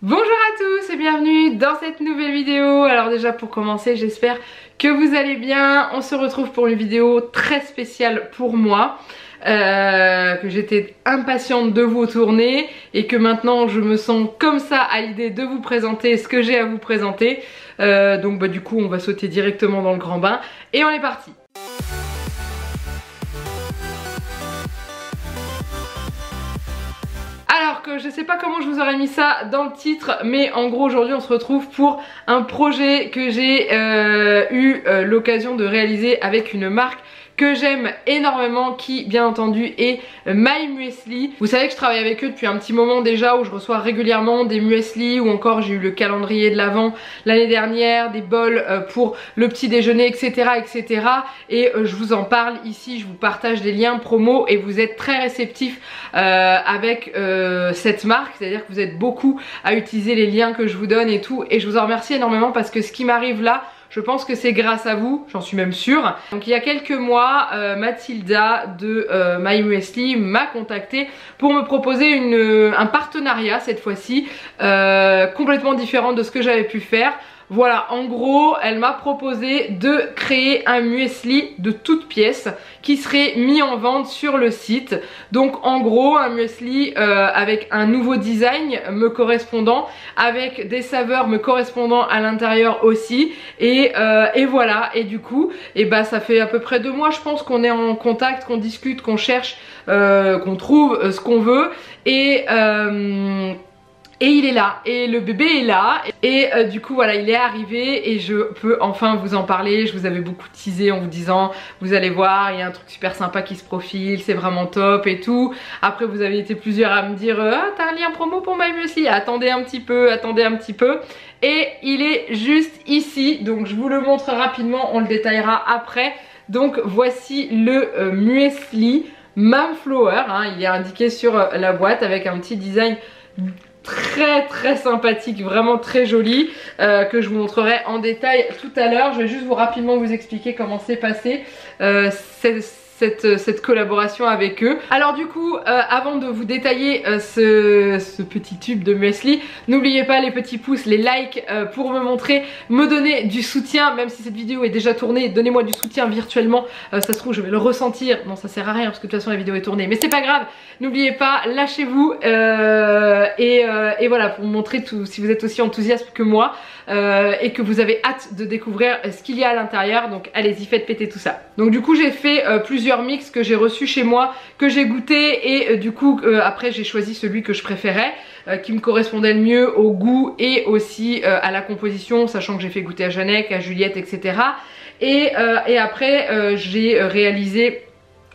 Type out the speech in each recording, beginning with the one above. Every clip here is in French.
Bonjour à tous et bienvenue dans cette nouvelle vidéo. Alors déjà pour commencer, j'espère que vous allez bien. On se retrouve pour une vidéo très spéciale pour moi, que j'étais impatiente de vous tourner et que maintenant je me sens comme ça à l'idée de vous présenter ce que j'ai à vous présenter. Donc du coup on va sauter directement dans le grand bain et on est parti. Alors que je sais pas comment je vous aurais mis ça dans le titre, mais en gros aujourd'hui on se retrouve pour un projet que j'ai eu l'occasion de réaliser avec une marque que j'aime énormément, qui bien entendu est My Muesli. Vous savez que je travaille avec eux depuis un petit moment déjà, où je reçois régulièrement des muesli, ou encore j'ai eu le calendrier de l'Avent l'année dernière, des bols pour le petit déjeuner, etc. etc. Et je vous en parle ici, je vous partage des liens promo et vous êtes très réceptifs avec cette marque, c'est-à-dire que vous êtes beaucoup à utiliser les liens que je vous donne et tout, et je vous en remercie énormément parce que ce qui m'arrive là, je pense que c'est grâce à vous, j'en suis même sûre. Donc il y a quelques mois, Mathilda de My Muesli m'a contacté pour me proposer un partenariat cette fois-ci, complètement différent de ce que j'avais pu faire. Voilà, en gros, elle m'a proposé de créer un muesli de toutes pièces qui serait mis en vente sur le site. Donc en gros, un muesli avec un nouveau design me correspondant, avec des saveurs me correspondant à l'intérieur aussi. Et voilà, et du coup, ça fait à peu près 2 mois je pense qu'on est en contact, qu'on discute, qu'on cherche, qu'on trouve ce qu'on veut. Et il est là, et le bébé est là, et du coup voilà, il est arrivé et je peux enfin vous en parler. Je vous avais beaucoup teasé en vous disant, vous allez voir, il y a un truc super sympa qui se profile, c'est vraiment top et tout. Après vous avez été plusieurs à me dire, ah t'as un lien promo pour My Muesli, attendez un petit peu, attendez un petit peu. Et il est juste ici, donc je vous le montre rapidement, on le détaillera après. Donc voici le muesli Mamflower, hein, il est indiqué sur la boîte avec un petit design très sympathique, vraiment très joli, que je vous montrerai en détail tout à l'heure. Je vais juste rapidement vous expliquer comment s'est passé cette collaboration avec eux. Alors du coup, avant de vous détailler ce petit tube de muesli, n'oubliez pas les petits pouces, les likes pour me montrer, me donner du soutien. Même si cette vidéo est déjà tournée, donnez-moi du soutien virtuellement, ça se trouve je vais le ressentir. Non, ça sert à rien parce que de toute façon la vidéo est tournée, mais c'est pas grave, n'oubliez pas, lâchez-vous et voilà, pour me montrer tout, si vous êtes aussi enthousiaste que moi et que vous avez hâte de découvrir ce qu'il y a à l'intérieur. Donc allez-y, faites péter tout ça. Donc du coup j'ai fait plusieurs mix que j'ai reçus chez moi, que j'ai goûté, et du coup après j'ai choisi celui que je préférais, qui me correspondait le mieux au goût et aussi à la composition, sachant que j'ai fait goûter à Janek, à Juliette, etc. Et après j'ai réalisé,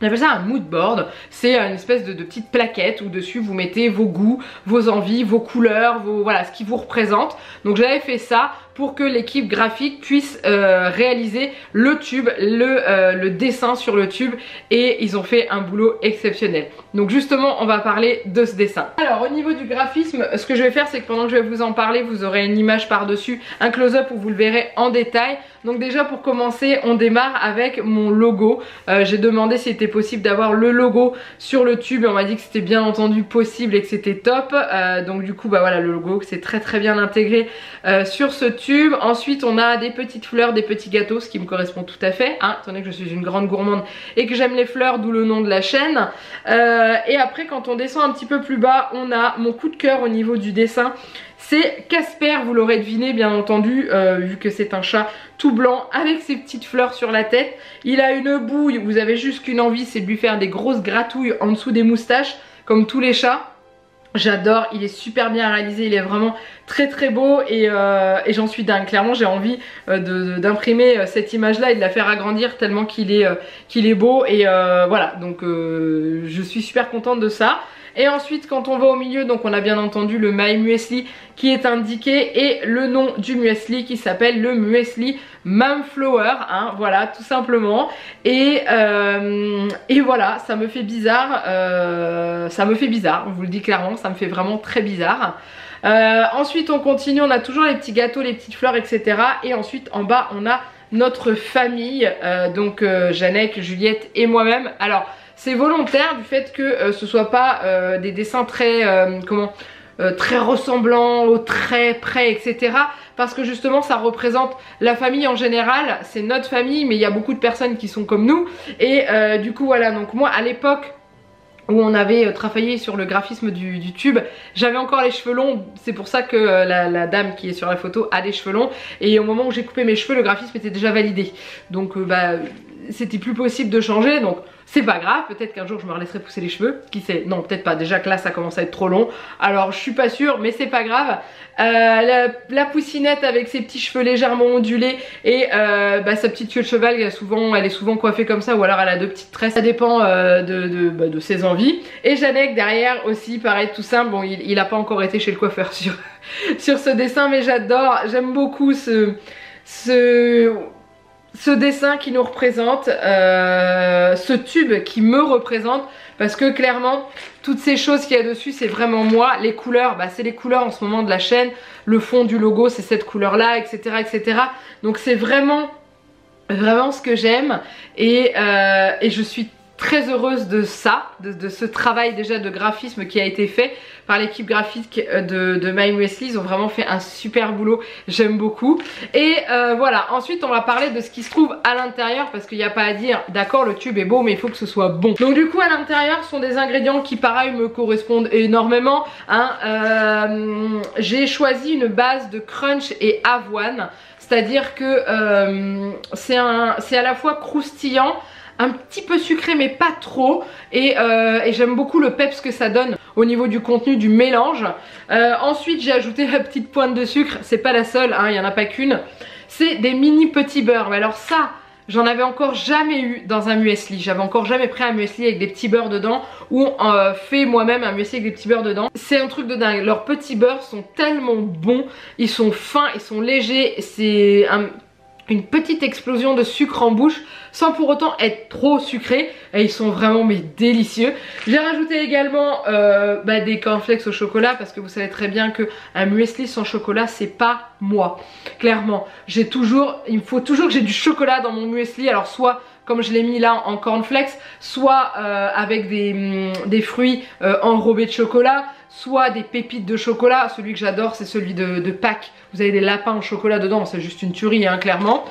on appelle ça un mood board. C'est une espèce de petite plaquette où dessus vous mettez vos goûts, vos envies, vos couleurs, voilà, ce qui vous représente. Donc j'avais fait ça pour que l'équipe graphique puisse réaliser le tube, le dessin sur le tube, et ils ont fait un boulot exceptionnel. Donc justement on va parler de ce dessin. Alors au niveau du graphisme, ce que je vais faire, c'est que pendant que je vais vous en parler, vous aurez une image par dessus, un close-up où vous le verrez en détail. Donc déjà pour commencer, on démarre avec mon logo. J'ai demandé s'il était possible d'avoir le logo sur le tube et on m'a dit que c'était bien entendu possible et que c'était top. Donc du coup voilà, le logo c'est très bien intégré sur ce tube. Ensuite on a des petites fleurs, des petits gâteaux, ce qui me correspond tout à fait, hein, étant donné que je suis une grande gourmande et que j'aime les fleurs, d'où le nom de la chaîne. Et après quand on descend un petit peu plus bas, on a mon coup de cœur au niveau du dessin. C'est Casper, vous l'aurez deviné bien entendu, vu que c'est un chat tout blanc avec ses petites fleurs sur la tête. Il a une bouille, vous avez juste qu'une envie, c'est de lui faire des grosses gratouilles en dessous des moustaches, comme tous les chats. J'adore, il est super bien réalisé, il est vraiment très beau et j'en suis dingue. Clairement j'ai envie d'imprimer cette image là et de la faire agrandir tellement qu'il est beau, et voilà, donc je suis super contente de ça. Et ensuite quand on va au milieu, donc on a bien entendu le My Muesli qui est indiqué et le nom du muesli qui s'appelle le muesli Mamflower, hein, voilà, tout simplement. Et voilà, ça me fait bizarre, je vous le dis clairement, ça me fait vraiment très bizarre. Ensuite on continue, on a toujours les petits gâteaux, les petites fleurs, etc. Et ensuite en bas on a notre famille, donc Janek, Juliette et moi-même. Alors c'est volontaire du fait que ce soit pas des dessins très très ressemblant, aux traits près, etc. Parce que justement ça représente la famille en général, c'est notre famille, mais il y a beaucoup de personnes qui sont comme nous. Et du coup voilà, donc moi à l'époque où on avait travaillé sur le graphisme du tube, j'avais encore les cheveux longs, c'est pour ça que la dame qui est sur la photo a les cheveux longs, et au moment où j'ai coupé mes cheveux, le graphisme était déjà validé, donc c'était plus possible de changer, donc c'est pas grave, peut-être qu'un jour je me laisserai pousser les cheveux, qui sait, non peut-être pas, déjà que là ça commence à être trop long, alors je suis pas sûre, mais c'est pas grave. La poussinette avec ses petits cheveux légèrement ondulés et sa petite queue de cheval, elle est souvent coiffée comme ça, ou alors elle a 2 petites tresses, ça dépend de ses envies. Et Janek derrière aussi, pareil, tout simple, bon il a pas encore été chez le coiffeur sur ce dessin, mais j'adore, j'aime beaucoup ce dessin qui nous représente, ce tube qui me représente, parce que clairement toutes ces choses qu'il y a dessus c'est vraiment moi. Les couleurs, c'est les couleurs en ce moment de la chaîne, le fond du logo c'est cette couleur là, etc., etc. Donc c'est vraiment ce que j'aime, et je suis très heureuse de ça, de ce travail déjà de graphisme qui a été fait par l'équipe graphique de My Muesli. Ils ont vraiment fait un super boulot, j'aime beaucoup. Et voilà, ensuite on va parler de ce qui se trouve à l'intérieur, parce qu'il n'y a pas à dire, d'accord le tube est beau mais il faut que ce soit bon. Donc du coup à l'intérieur sont des ingrédients qui pareil me correspondent énormément, hein. J'ai choisi une base de crunch et avoine, c'est-à-dire que c'est à la fois croustillant, un petit peu sucré mais pas trop, et j'aime beaucoup le peps que ça donne au niveau du contenu du mélange. Ensuite j'ai ajouté la petite pointe de sucre, c'est pas la seule, hein, il n'y en a pas qu'une, c'est des mini petits beurres. Mais alors ça, j'en avais encore jamais eu dans un muesli, j'avais encore jamais pris un muesli avec des petits beurres dedans, ou fait moi-même un muesli avec des petits beurres dedans. C'est un truc de dingue, leurs petits beurres sont tellement bons, ils sont fins, ils sont légers, c'est une petite explosion de sucre en bouche sans pour autant être trop sucré, et ils sont vraiment délicieux. J'ai rajouté également des cornflakes au chocolat, parce que vous savez très bien que un muesli sans chocolat c'est pas moi, clairement. Il me faut toujours que j'ai du chocolat dans mon muesli, alors soit comme je l'ai mis là en cornflakes, soit avec des fruits enrobés de chocolat, soit des pépites de chocolat. Celui que j'adore c'est celui de Pâques, vous avez des lapins au chocolat dedans, c'est juste une tuerie hein, clairement.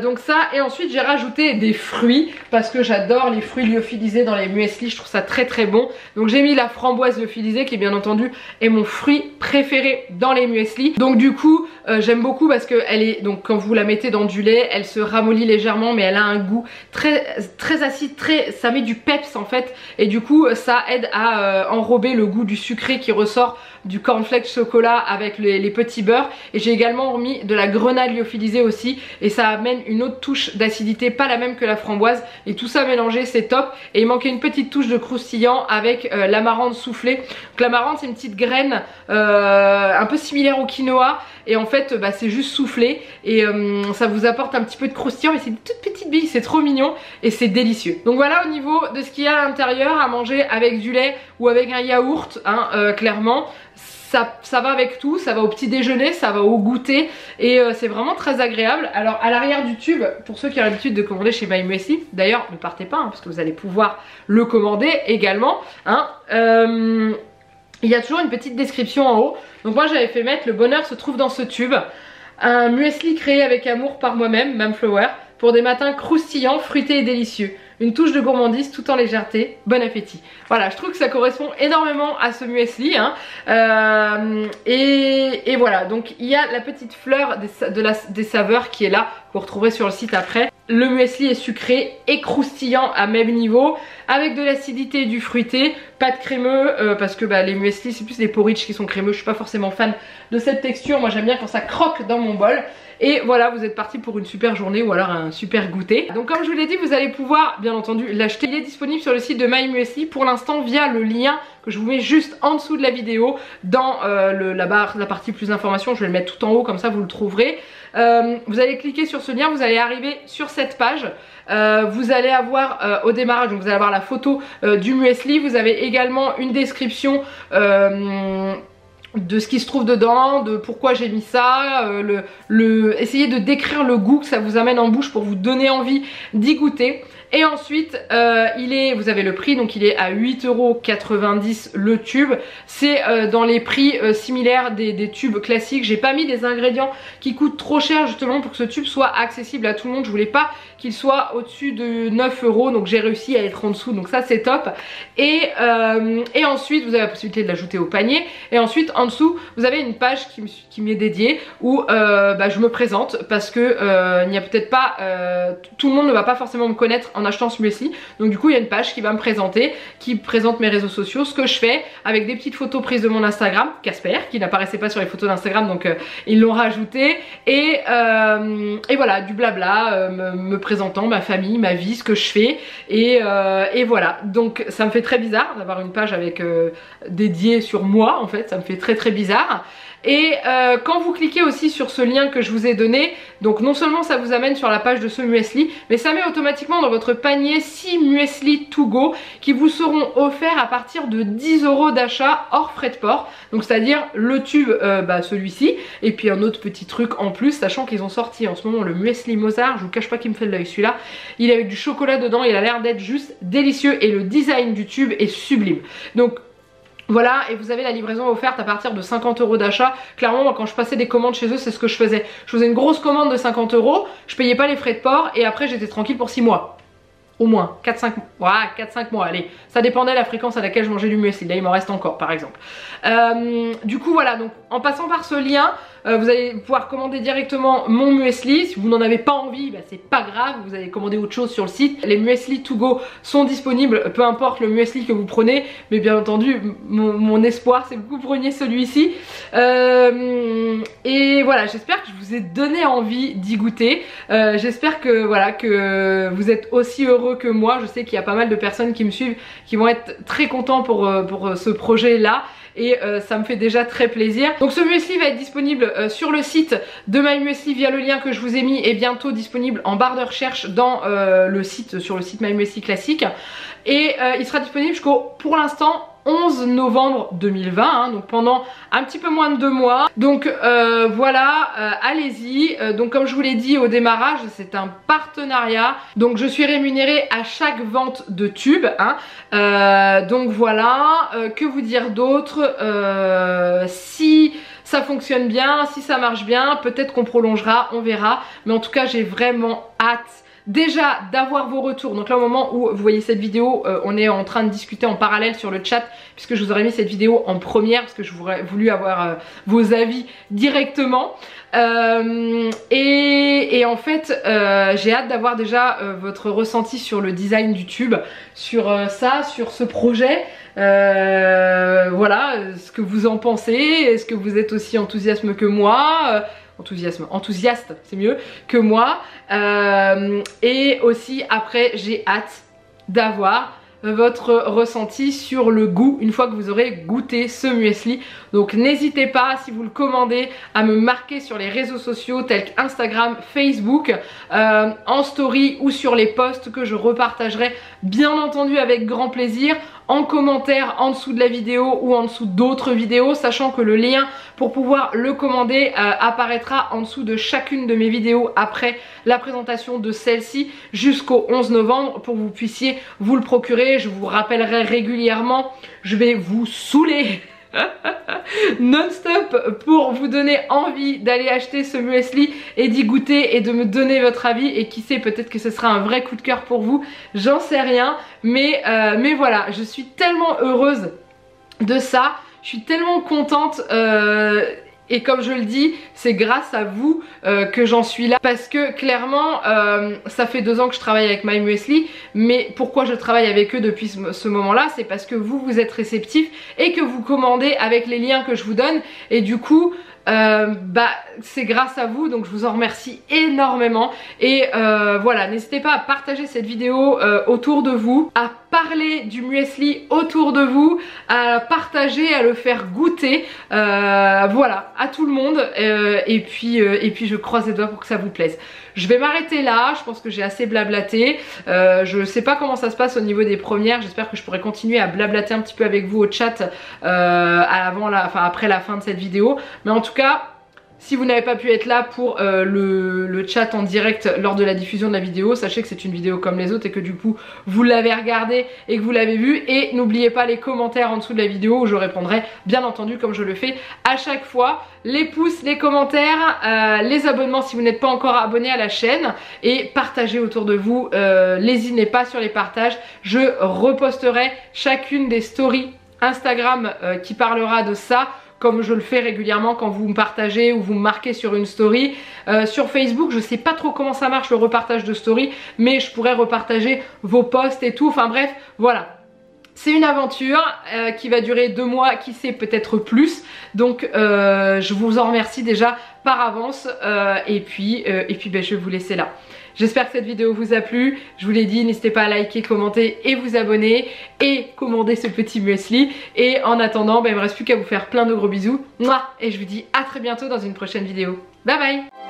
Donc ça, et ensuite j'ai rajouté des fruits, parce que j'adore les fruits lyophilisés dans les muesli, je trouve ça très très bon. Donc j'ai mis la framboise lyophilisée qui bien entendu est mon fruit préféré dans les muesli. Donc du coup j'aime beaucoup parce que elle est, donc quand vous la mettez dans du lait, elle se ramollit légèrement, mais elle a un goût très acide, ça met du peps en fait, et du coup ça aide à enrober le goût du sucré qui ressort du cornflakes chocolat avec les petits beurres. Et j'ai également remis de la grenade lyophilisée aussi, et ça amène une autre touche d'acidité, pas la même que la framboise, et tout ça mélangé c'est top. Et il manquait une petite touche de croustillant avec l'amarante soufflée. Donc l'amarante c'est une petite graine un peu similaire au quinoa, et en fait c'est juste soufflé, et ça vous apporte un petit peu de croustillant, mais c'est une toute petite bille, c'est trop mignon et c'est délicieux. Donc voilà au niveau de ce qu'il y a à l'intérieur, à manger avec du lait ou avec un yaourt hein, clairement. Ça va avec tout, ça va au petit déjeuner, ça va au goûter, et c'est vraiment très agréable. Alors à l'arrière du tube, pour ceux qui ont l'habitude de commander chez My Muesli, d'ailleurs ne partez pas hein, parce que vous allez pouvoir le commander également hein, il y a toujours une petite description en haut. Donc moi j'avais fait mettre: le bonheur se trouve dans ce tube, un muesli créé avec amour par moi-même, Mamflower, pour des matins croustillants, fruités et délicieux. Une touche de gourmandise tout en légèreté, bon appétit. Voilà, je trouve que ça correspond énormément à ce muesli hein. Et voilà, donc il y a la petite fleur des saveurs qui est là, que vous retrouverez sur le site après. Le muesli est sucré et croustillant à même niveau, avec de l'acidité et du fruité, pas de crémeux, parce que les muesli c'est plus des porridge qui sont crémeux, je suis pas forcément fan de cette texture, moi j'aime bien quand ça croque dans mon bol. Et voilà, vous êtes parti pour une super journée ou alors un super goûter. Donc comme je vous l'ai dit, vous allez pouvoir bien entendu l'acheter. Il est disponible sur le site de My Muesli pour l'instant via le lien que je vous mets juste en dessous de la vidéo, dans la partie plus informations. Je vais le mettre tout en haut, comme ça vous le trouverez. Vous allez cliquer sur ce lien, vous allez arriver sur cette page. Vous allez avoir au démarrage, donc vous allez avoir la photo du muesli. Vous avez également une description de ce qui se trouve dedans, de pourquoi j'ai mis ça, essayez de décrire le goût que ça vous amène en bouche pour vous donner envie d'y goûter. Et ensuite, vous avez le prix, donc il est à 8,90 € le tube. C'est dans les prix similaires des tubes classiques. J'ai pas mis des ingrédients qui coûtent trop cher justement pour que ce tube soit accessible à tout le monde. Je voulais pas qu'il soit au-dessus de 9 €, donc j'ai réussi à être en dessous, donc ça c'est top. Et ensuite, vous avez la possibilité de l'ajouter au panier. Et ensuite, en dessous, vous avez une page qui m'est dédiée où je me présente parce que il n'y a peut-être pas, tout le monde ne va pas forcément me connaître en achetant ce muesli, donc du coup il y a une page qui va me présenter, qui présente mes réseaux sociaux, ce que je fais, avec des petites photos prises de mon Instagram, Casper, qui n'apparaissait pas sur les photos d'Instagram, donc ils l'ont rajouté, et voilà, du blabla, me présentant ma famille, ma vie, ce que je fais, et voilà, donc ça me fait très bizarre d'avoir une page avec dédiée sur moi, en fait, ça me fait très bizarre. Et quand vous cliquez aussi sur ce lien que je vous ai donné, donc non seulement ça vous amène sur la page de ce muesli, mais ça met automatiquement dans votre panier 6 muesli to go qui vous seront offerts à partir de 10 € d'achat hors frais de port. Donc c'est à dire le tube, celui-ci, et puis un autre petit truc en plus, sachant qu'ils ont sorti en ce moment le muesli Mozart. Je vous cache pas qu'il me fait de l'œil celui-là, il est avec du chocolat dedans, il a l'air d'être juste délicieux et le design du tube est sublime. Donc voilà, et vous avez la livraison offerte à partir de 50 € d'achat. Clairement, moi, quand je passais des commandes chez eux, c'est ce que je faisais. Je faisais une grosse commande de 50 €, je payais pas les frais de port et après j'étais tranquille pour 6 mois. Au moins, 4-5 mois, allez. Ça dépendait de la fréquence à laquelle je mangeais du muesli. Là, il m'en reste encore, par exemple. Du coup, voilà, donc en passant par ce lien, vous allez pouvoir commander directement mon muesli. Si vous n'en avez pas envie, c'est pas grave, vous allez commander autre chose sur le site. Les muesli to go sont disponibles, peu importe le muesli que vous prenez, mais bien entendu, mon espoir, c'est que vous preniez celui-ci. Et voilà, j'espère que je vous ai donné envie d'y goûter. J'espère que voilà, que vous êtes aussi heureux que moi. Je sais qu'il y a pas mal de personnes qui me suivent, qui vont être très contents pour ce projet-là. Et ça me fait déjà très plaisir. Donc ce muesli va être disponible sur le site de MyMuesli via le lien que je vous ai mis, et bientôt disponible en barre de recherche dans sur le site MyMuesli classique. Et il sera disponible jusqu'au, pour l'instant, 11 novembre 2020, hein, donc pendant un petit peu moins de 2 mois. Donc voilà, allez-y. Donc comme je vous l'ai dit au démarrage, c'est un partenariat. Donc je suis rémunérée à chaque vente de tube, hein. Donc voilà, que vous dire d'autre, si ça fonctionne bien, si ça marche bien, peut-être qu'on prolongera, on verra. Mais en tout cas, j'ai vraiment hâte déjà d'avoir vos retours. Donc là, au moment où vous voyez cette vidéo, on est en train de discuter en parallèle sur le chat, puisque je vous aurais mis cette vidéo en première parce que je voudrais voulu avoir vos avis directement. Et en fait, j'ai hâte d'avoir déjà votre ressenti sur le design du tube, sur ça, sur ce projet. Voilà, ce que vous en pensez. Est-ce que vous êtes aussi enthousiaste que moi? Enthousiaste, c'est mieux, que moi. Et aussi après, j'ai hâte d'avoir votre ressenti sur le goût une fois que vous aurez goûté ce muesli. Donc n'hésitez pas, si vous le commandez, à me marquer sur les réseaux sociaux tels qu'Instagram, Facebook, en story ou sur les posts que je repartagerai bien entendu avec grand plaisir, en commentaire en dessous de la vidéo ou en dessous d'autres vidéos, sachant que le lien pour pouvoir le commander apparaîtra en dessous de chacune de mes vidéos après la présentation de celle-ci jusqu'au 11 novembre pour que vous puissiez vous le procurer. Je vous rappellerai régulièrement, je vais vous saouler non-stop pour vous donner envie d'aller acheter ce muesli et d'y goûter et de me donner votre avis, et qui sait, peut-être que ce sera un vrai coup de cœur pour vous, j'en sais rien, mais voilà, je suis tellement heureuse de ça, je suis tellement contente. Et comme je le dis, c'est grâce à vous que j'en suis là, parce que clairement ça fait 2 ans que je travaille avec MyMuesli, mais pourquoi je travaille avec eux depuis ce moment-là, c'est parce que vous êtes réceptifs et que vous commandez avec les liens que je vous donne, et du coup bah c'est grâce à vous, donc je vous en remercie énormément. Et voilà, n'hésitez pas à partager cette vidéo autour de vous, à parler du muesli autour de vous, à partager, à le faire goûter, voilà, à tout le monde. Et puis je croise les doigts pour que ça vous plaise. Je vais m'arrêter là, je pense que j'ai assez blablaté. Je sais pas comment ça se passe au niveau des premières, j'espère que je pourrai continuer à blablater un petit peu avec vous au chat après la fin de cette vidéo. Mais en tout cas, si vous n'avez pas pu être là pour le chat en direct lors de la diffusion de la vidéo, sachez que c'est une vidéo comme les autres et que du coup vous l'avez regardée et que vous l'avez vue. Et n'oubliez pas les commentaires en dessous de la vidéo où je répondrai bien entendu comme je le fais à chaque fois. Les pouces, les commentaires, les abonnements si vous n'êtes pas encore abonné à la chaîne, et partagez autour de vous, lésinez pas sur les partages. Je reposterai chacune des stories Instagram qui parlera de ça, comme je le fais régulièrement quand vous me partagez ou vous me marquez sur une story. Sur Facebook, je sais pas trop comment ça marche le repartage de story, mais je pourrais repartager vos posts et tout. Enfin bref, voilà. C'est une aventure qui va durer 2 mois, qui sait peut-être plus. Donc je vous en remercie déjà par avance. Et puis ben, je vais vous laisser là. J'espère que cette vidéo vous a plu. Je vous l'ai dit, n'hésitez pas à liker, commenter et vous abonner. Et commander ce petit muesli. Et en attendant, ben, il ne me reste plus qu'à vous faire plein de gros bisous. Mouah, et je vous dis à très bientôt dans une prochaine vidéo. Bye bye.